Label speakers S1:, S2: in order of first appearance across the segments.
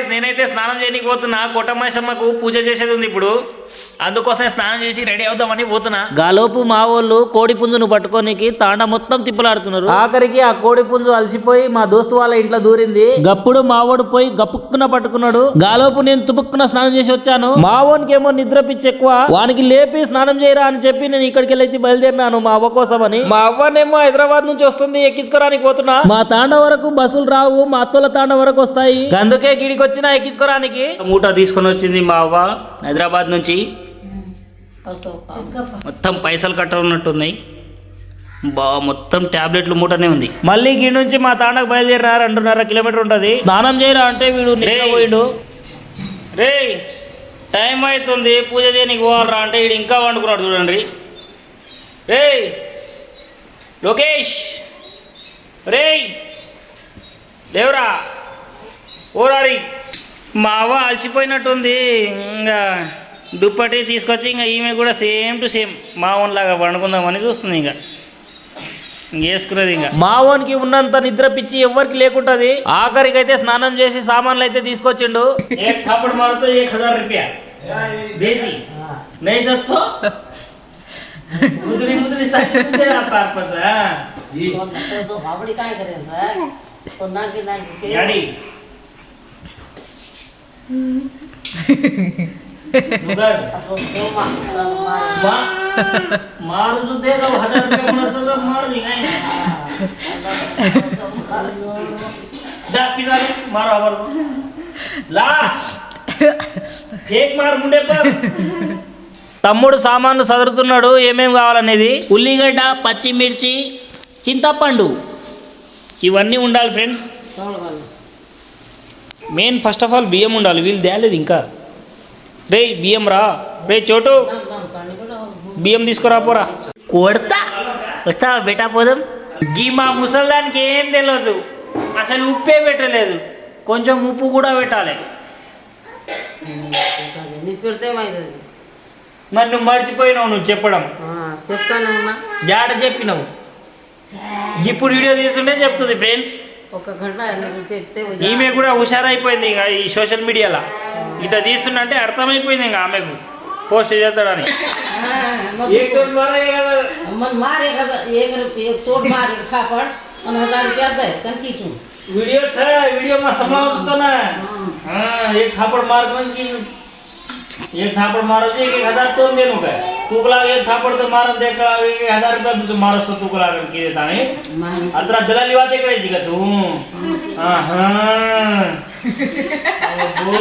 S1: Guys నేనైతే స్నానం చేయడానికి పోతున్నా. కోటమ్మైసమ్మకు పూజ చేసేది ఉంది ఇప్పుడు, అందుకోసమే స్నానం చేసి రెడీ అవుతామని పోతున్నా. గాలోపు మా వాళ్ళు కోడి పుంజును పట్టుకోనికి తాండ మొత్తం తిప్పలాడుతున్నారు. ఆఖరికి ఆ కోడి పుంజు అలసిపోయి మా దోస్తు వాళ్ళ ఇంట్లో దూరింది. గప్పుడు మావోడు పోయి గప్పుక్కున పట్టుకున్నాడు. గాలోపు నేను తుపుక్కున స్నానం చేసి వచ్చాను. మావోనికి ఏమో నిద్ర పిచ్చి ఎక్కువ, వానికి లేపి స్నానం చేయరా అని చెప్పి నేను ఇక్కడికి వెళ్ళి బయలుదేరినాను మా అవ్వ కోసమని. మా అవ్వనేమో హైదరాబాద్ నుంచి వస్తుంది, ఎక్కించుకోరానికి పోతున్నా. మా తాండ వరకు బస్సులు రావు, మా అత్తోల తాండ వరకు వస్తాయి, అందుకే గిడికి వచ్చినా ఎక్కించుకోరానికి. మూట తీసుకొని వచ్చింది మా అవ్వ హైదరాబాద్ నుంచి. మొత్తం పైసలు కట్టనున్నట్టున్నాయి మొత్తం టాబ్లెట్లు మూటనే ఉంది. మళ్ళీ గిడి నుంచి మా తాండకు బయలుదేరా 2.5 కిలోమీటర్ ఉంటుంది. స్నానం చేయరా అంటే వీడు పోయిండు. రే టైం అవుతుంది పూజ చేయనికి పోవాలరా అంటే వీడు ఇంకా వండుకున్నాడు చూడండి. రే లోకేష్ రే లేవురా ఓరారి. మా అవ్వ అలసిపోయినట్టుంది, ఇంకా దుప్పటి తీసుకొచ్చి ఇంకా ఈమె కూడా సేమ్ టు సేమ్ మావోన్లాగా వండుకుందామని చూస్తుంది. ఇంకా వేసుకున్నది. ఇంకా మావోన్కి ఉన్నంత నిద్ర పిచ్చి ఎవరికి లేకుంటది. ఆఖరికి అయితే స్నానం చేసి సామాన్లు అయితే తీసుకొచ్చిండు. థాపड़ मारो तो 1000 रुपया बेची नहीं दोस्तों मुद्री मुद्री साथी तेरा पर्पस है
S2: तो बाबड़ी काय करें सर तो ना के
S1: गाड़ी मगर मारू तो देगा 1000 रुपया मारता तो मार नहीं गए दा पिज़्ज़ा मारो आवर ला కేక్ మార్ ముండే పర్. తమ్ముడు సామాన్లు సదురుతున్నాడు ఏమేమి కావాలనేది. ఉల్లిగడ్డ, పచ్చిమిర్చి, చింతపండు ఇవన్నీ ఉండాలి friends. Main first of all బియ్యం ఉండాలి. వీళ్ళు తేలేదు ఇంకా. రే బియ్యం రా, రే చోటు బియ్యం తీసుకురా పోరా. కొడతా వస్తావా బేటా పోదాం. గీ మా ముసల్దానికి ఏం తెలియదు, అసలు ఉప్పే పెట్టలేదు, కొంచెం ఉప్పు కూడా పెట్టాలి. మరి నువ్వు మర్చిపోయినావు నువ్వు చెప్పడం.
S2: చెప్తానమ్మా
S1: జాడ చెప్పినావు. ఇప్పుడు వీడియో తీస్తుంటే చెప్తుంది ఫ్రెండ్స్.
S2: ఒక గంట చెప్తే
S1: ఈమె కూడా హుషారైపోయింది ఇంకా ఈ సోషల్ మీడియాలో. ఇట్లా తీస్తుంటే అర్థమైపోయింది ఇంకా ఆమెకు పోస్ట్ చేస్తాడని. वीडियो है वीडियो में समाप्त होता ना। एक थापड़ मार की एक थापड़ मारो जी 1000 तो देनु का तुकला एक थापड़ तो मार देख 1000 रुपया तो मारस तो तुकला के देता है अतरा दलाली बातें करायची का तू. हां ओ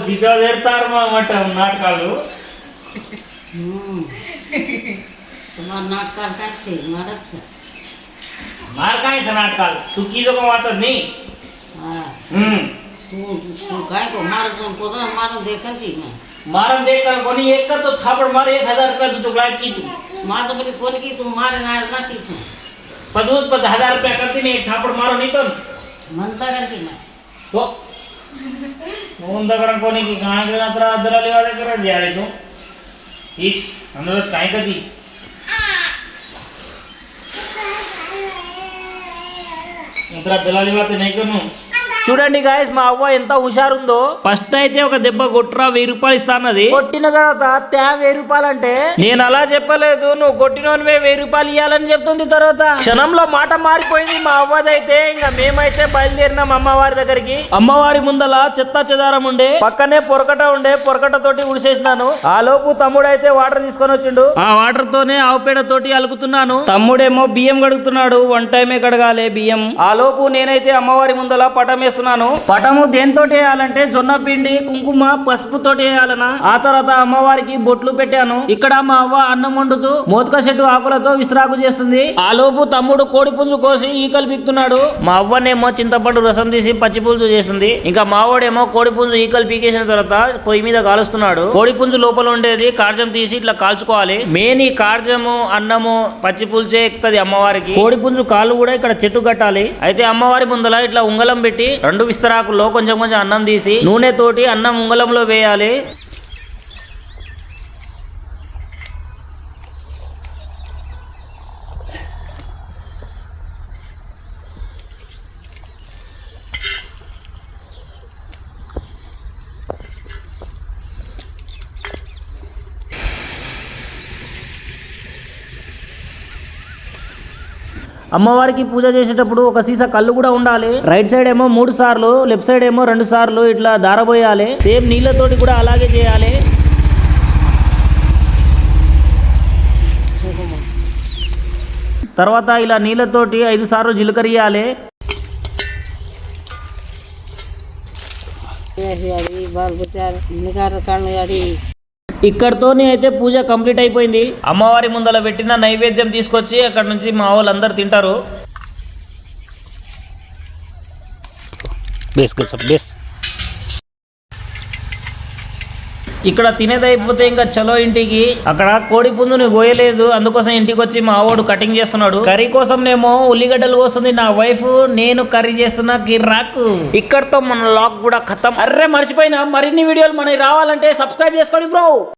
S1: दिदा देरतार मट नाटकालू
S2: तुम्हारा नाटकाल काटते मारस
S1: मार काय से नाटकाल चुकीचं पण वाटत नाही.
S2: तू काय को मारून देखन ती
S1: मारन देख कर कोणी एक कर तो थापड़ मार 1000 रुपया तू चुकला की तू
S2: मार तो बोली कोण की तू मार ना की तू
S1: पदूत 1000 रुपया करते नाही एक थापड़ मारो नाही तर
S2: म्हणता करती ना
S1: तो फोन दगरण कोणी की गाण के नत्र दलाली वाले कर जाले तू इस अंदर काय करती. दलाली बात नहीं करू. చూడండి గాయస్ మా అవ్వ ఎంత హుషారుందో. ఫస్ట్ అయితే ఒక దెబ్బ కొట్టురా 1000 రూపాయలు ఇస్తా అన్నది. కొట్టిన తర్వాత 1000 రూపాయలు అంటే నేను అలా చెప్పలేదు, నువ్వు కొట్టినోనివే 1000 రూపాయలు ఇవ్వాలని చెప్తుంది. తర్వాత క్షణంలో మాట మారిపోయింది మా అవ్వదైతే. ఇంకా మేమైతే బయలుదేరినాం అమ్మవారి దగ్గరికి. అమ్మవారి ముందల చెత్త చెదారం ఉండే, పక్కనే పొరకట ఉండే, పొరకట తోటి ఉడిసేసినాను. ఆ లోపు తమ్ముడైతే వాటర్ తీసుకొని వచ్చిండు. ఆ వాటర్ తోనే ఆవు పేడ తోటి అలుకుతున్నాను. తమ్ముడేమో బియ్యం కడుగుతున్నాడు, 1 టైమే కడగాలి బియ్యం. ఆ లోపు నేనైతే అమ్మవారి ముందల పటం పటము దేంతో వేయాలంటే జొన్న పిండి, కుంకుమ, పసుపు తోటి వేయాలనా. ఆ తర్వాత అమ్మవారికి బొట్లు పెట్టాను. ఇక్కడ మా అవ్వ అన్నం వండుతూ మోతక చెట్టు ఆకులతో విశ్రాకు చేస్తుంది. ఆ లోపు తమ్ముడు కోడి పుంజు కోసి ఈకలు పీకుతున్నాడు. మా అవ్వనేమో చింతపండు రసం తీసి పచ్చి పులుసు చేస్తుంది. ఇంకా మావోడేమో కోడి పుంజు ఈకలు పీకేసిన తర్వాత పొయ్యి మీద కాలుస్తున్నాడు. కోడి పుంజు లోపల ఉండేది కార్జం తీసి ఇట్లా కాల్చుకోవాలి. మెయిన్ ఈ కార్జము అన్నము పచ్చి పులుసే ఎక్కుతుంది అమ్మవారికి. కోడి పుంజు కాళ్ళు కూడా ఇక్కడ చెట్టు కట్టాలి. అయితే అమ్మవారి ముందల ఇట్లా ఉంగలం పెట్టి 2 విస్తరాకుల్లో కొంచెం కొంచెం అన్నం తీసి నూనె తోటి అన్నం ఉంగలంలో వేయాలి. అమ్మవారికి పూజ చేసేటప్పుడు ఒక సీసా కళ్ళు కూడా ఉండాలి. రైట్ సైడ్ ఏమో 3 సార్లు, లెఫ్ట్ సైడ్ ఏమో 2 సార్లు ఇట్లా దారబోయాలి. సేమ్ నీళ్ళతోటి కూడా అలాగే చేయాలి. తర్వాత ఇలా నీళ్ళతోటి 5 సార్లు జీలకర్రియాలి. ఇక్కడతోనే అయితే పూజ కంప్లీట్ అయిపోయింది. అమ్మవారి ముందర పెట్టిన నైవేద్యం తీసుకొచ్చి అక్కడ నుంచి మా వాళ్ళందరూ తింటారు. ఇక్కడ తినేది అయిపోతే ఇంకా చలో ఇంటికి. అక్కడ కోడి పుంజుని కోయలేదు, అందుకోసం ఇంటికి వచ్చి మా వాడు కటింగ్ చేస్తున్నాడు. కర్రీ కోసం నేమో ఉల్లిగడ్డలు కోస్తుంది నా వైఫ్, నేను కర్రీ చేస్తున్నా కిర్రాకు. ఇక్కడతో మన లాగ్ కూడా ఖతం. అర్రే మర్చిపోయినా, మరిన్ని వీడియోలు మనకి రావాలంటే సబ్స్క్రైబ్ చేసుకోండి బ్రో.